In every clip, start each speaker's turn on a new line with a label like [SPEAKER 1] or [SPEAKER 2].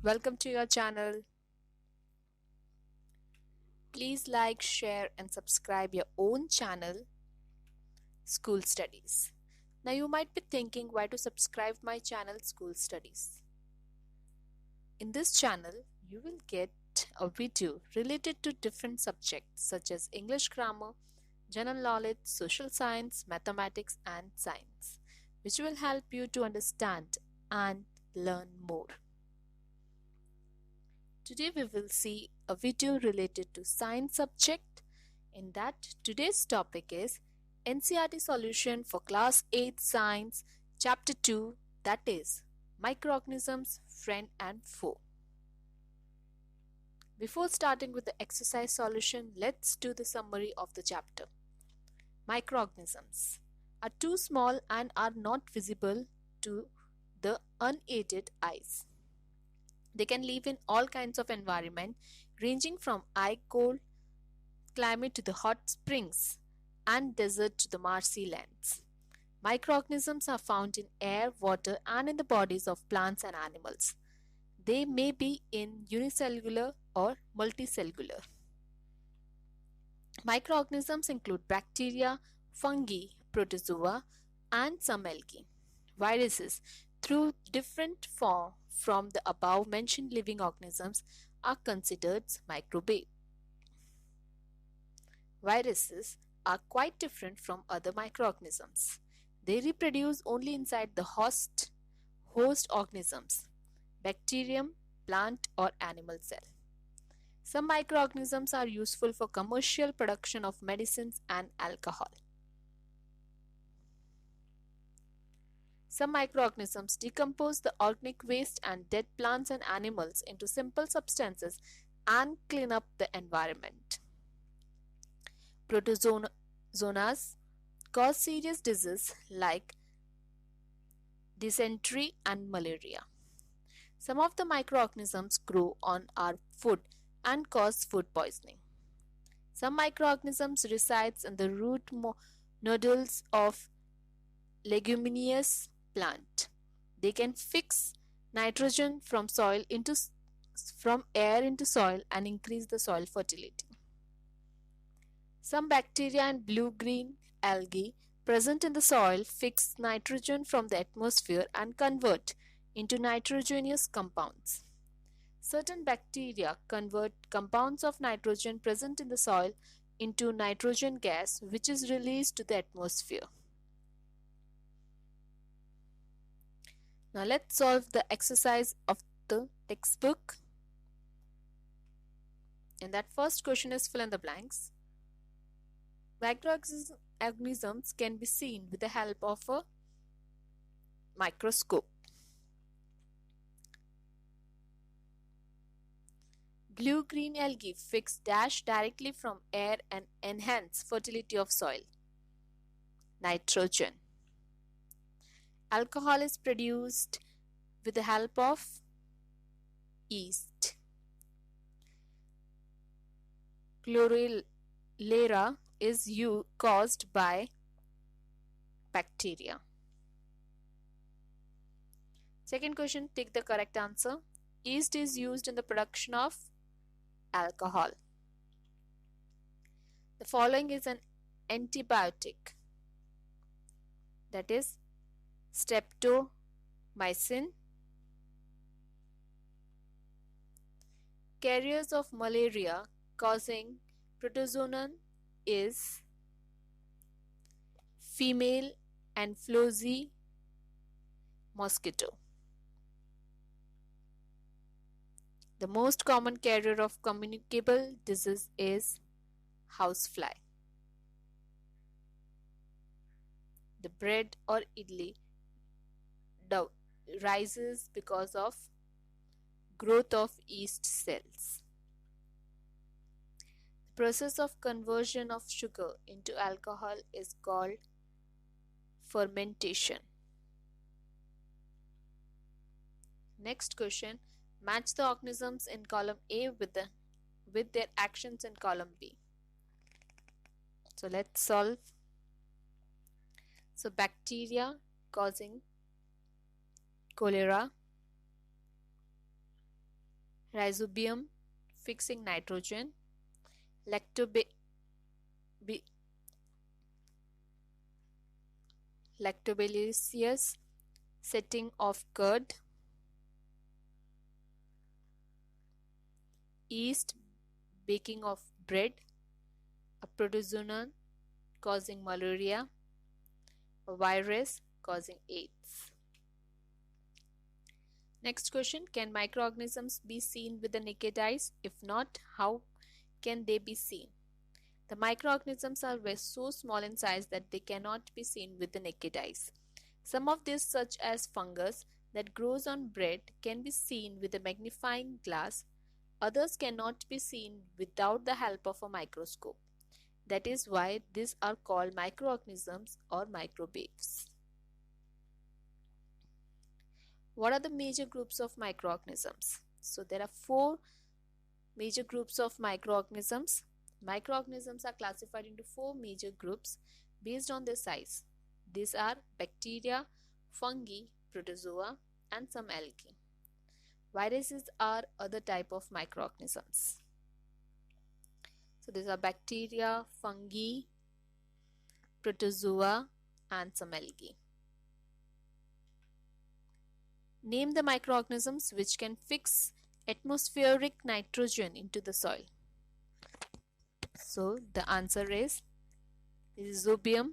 [SPEAKER 1] Welcome to your channel. Please like, share, and subscribe your own channel, School Studies. Now you might be thinking why to subscribe my channel, School Studies. In this channel, you will get a video related to different subjects such as English grammar, general knowledge, social science, mathematics, and science, which will help you to understand and learn more. Today we will see a video related to science subject. In that, today's topic is NCERT solution for class 8 science chapter 2, that is microorganisms, friend and foe. Before starting with the exercise solution, let's do the summary of the chapter. Microorganisms are too small and are not visible to the unaided eyes. They can live in all kinds of environment, ranging from cold climate to the hot springs and desert to the marshy lands. Microorganisms are found in air, water, and in the bodies of plants and animals. They may be in unicellular or multicellular. Microorganisms include bacteria, fungi, protozoa, and some algae. Viruses, through different form from the above mentioned living organisms, are considered microbe. Viruses are quite different from other microorganisms. They reproduce only inside the host organisms, bacterium, plant or animal cell. Some microorganisms are useful for commercial production of medicines and alcohol. Some microorganisms decompose the organic waste and dead plants and animals into simple substances and clean up the environment. Protozoas cause serious diseases like dysentery and malaria. Some of the microorganisms grow on our food and cause food poisoning. Some microorganisms reside in the root nodules of leguminous plant. They can fix nitrogen from air into soil and increase the soil fertility. Some bacteria and blue-green algae present in the soil fix nitrogen from the atmosphere and convert into nitrogenous compounds. Certain bacteria convert compounds of nitrogen present in the soil into nitrogen gas, which is released to the atmosphere. Now let's solve the exercise of the textbook. And that first question is fill in the blanks. Microorganisms can be seen with the help of a microscope. Blue-green algae fix dash directly from air and enhance fertility of soil. Nitrogen. Alcohol is produced with the help of yeast. Chlorella is caused by bacteria. Second question, take the correct answer. Yeast is used in the production of alcohol. The following is an antibiotic, that is streptomycin. Carriers of malaria causing protozoan is female Anopheles mosquito. The most common carrier of communicable disease is housefly. The bread or idli dough rises because of growth of yeast cells. The process of conversion of sugar into alcohol is called fermentation. Next question, match the organisms in column A with their actions in column B. So let's solve. So bacteria causing cholera, Rhizobium fixing nitrogen, lactoba bi- lactobacillus setting of curd, yeast baking of bread, a protozoan causing malaria, a virus causing AIDS. Next question, can microorganisms be seen with the naked eyes? If not, how can they be seen? The microorganisms are so small in size that they cannot be seen with the naked eyes. Some of these, such as fungus that grows on bread, can be seen with a magnifying glass. Others cannot be seen without the help of a microscope. That is why these are called microorganisms or microbes. What are the major groups of microorganisms? So there are four major groups of microorganisms. Microorganisms are classified into four major groups based on their size. These are bacteria, fungi, protozoa, and some algae. Viruses are other type of microorganisms. So these are bacteria, fungi, protozoa, and some algae. Name the microorganisms which can fix atmospheric nitrogen into the soil. So the answer is Rhizobium,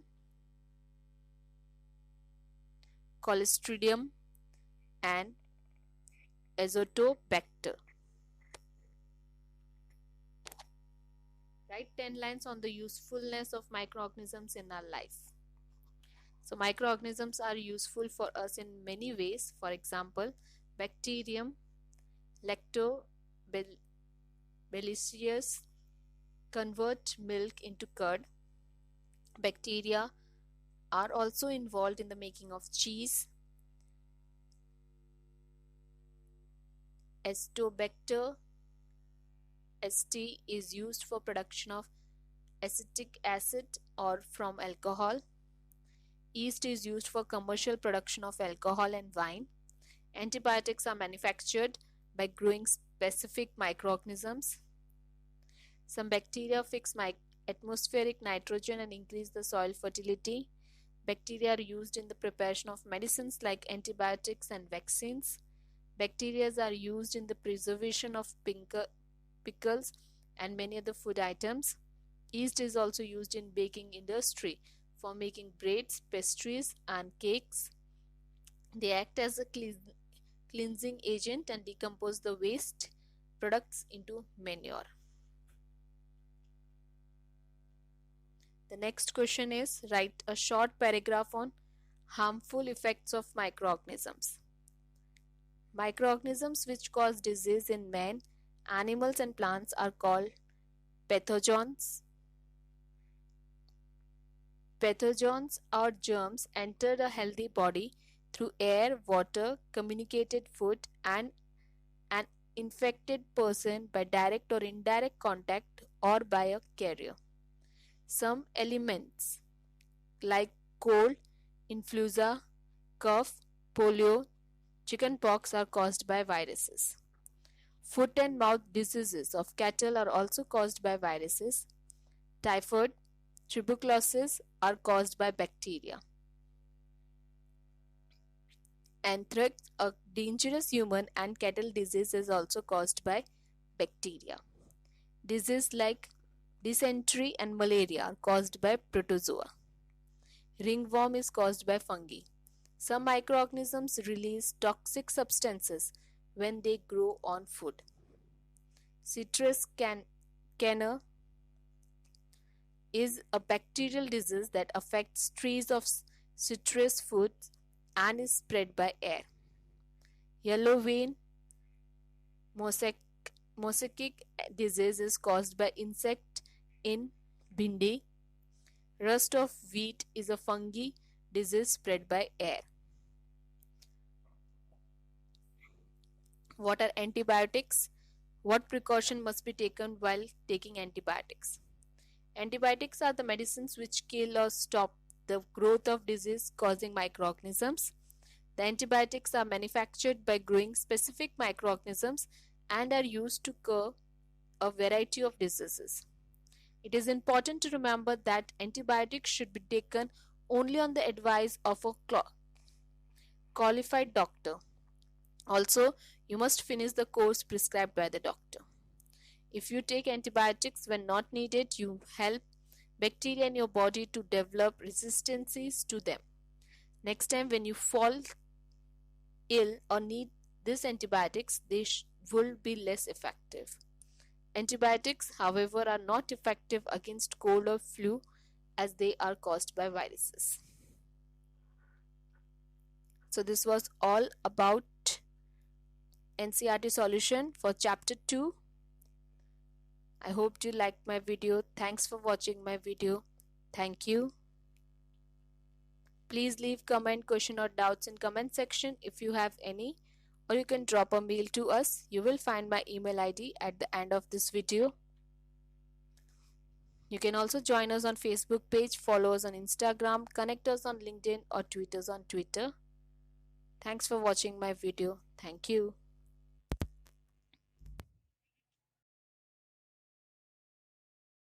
[SPEAKER 1] Clostridium, and Azotobacter. Write 10 lines on the usefulness of microorganisms in our life. So microorganisms are useful for us in many ways. For example, bacterium, lactobacillus convert milk into curd. Bacteria are also involved in the making of cheese. Azotobacter St is used for production of acetic acid or from alcohol. Yeast is used for commercial production of alcohol and wine. Antibiotics are manufactured by growing specific microorganisms. Some bacteria fix atmospheric nitrogen and increase the soil fertility. Bacteria are used in the preparation of medicines like antibiotics and vaccines. Bacteria are used in the preservation of pickles and many other food items. Yeast is also used in baking industry for making breads, pastries, and cakes. They act as a cleansing agent and decompose the waste products into manure. The next question is, write a short paragraph on harmful effects of microorganisms. Microorganisms which cause disease in man, animals, and plants are called pathogens. Pathogens or germs enter a healthy body through air, water, communicated food, and an infected person by direct or indirect contact or by a carrier. Some elements like cold, influenza, cough, polio, chickenpox are caused by viruses. Foot and mouth diseases of cattle are also caused by viruses. Typhoid, tuberculosis are caused by bacteria. Anthrax, a dangerous human and cattle disease, is also caused by bacteria. Diseases like dysentery and malaria are caused by protozoa. Ringworm is caused by fungi. Some microorganisms release toxic substances when they grow on food. Citrus canker is a bacterial disease that affects trees of citrus fruits and is spread by air. Yellow vein mosaic disease is caused by insect in bhindi. Rust of wheat is a fungi disease spread by air. What are antibiotics? What precaution must be taken while taking antibiotics? Antibiotics are the medicines which kill or stop the growth of disease causing microorganisms. The antibiotics are manufactured by growing specific microorganisms and are used to cure a variety of diseases. It is important to remember that antibiotics should be taken only on the advice of a qualified doctor. Also, you must finish the course prescribed by the doctor. If you take antibiotics when not needed, you help bacteria in your body to develop resistances to them. Next time when you fall ill or need these antibiotics, they will be less effective. Antibiotics, however, are not effective against cold or flu as they are caused by viruses. So this was all about NCERT solution for chapter 2. I hope you liked my video. Thanks for watching my video. Thank you. Please leave comment, question or doubts in comment section if you have any, or you can drop a mail to us. You will find my email ID at the end of this video. You can also join us on Facebook page, follow us on Instagram, connect us on LinkedIn or tweet us on Twitter. Thanks for watching my video. Thank you.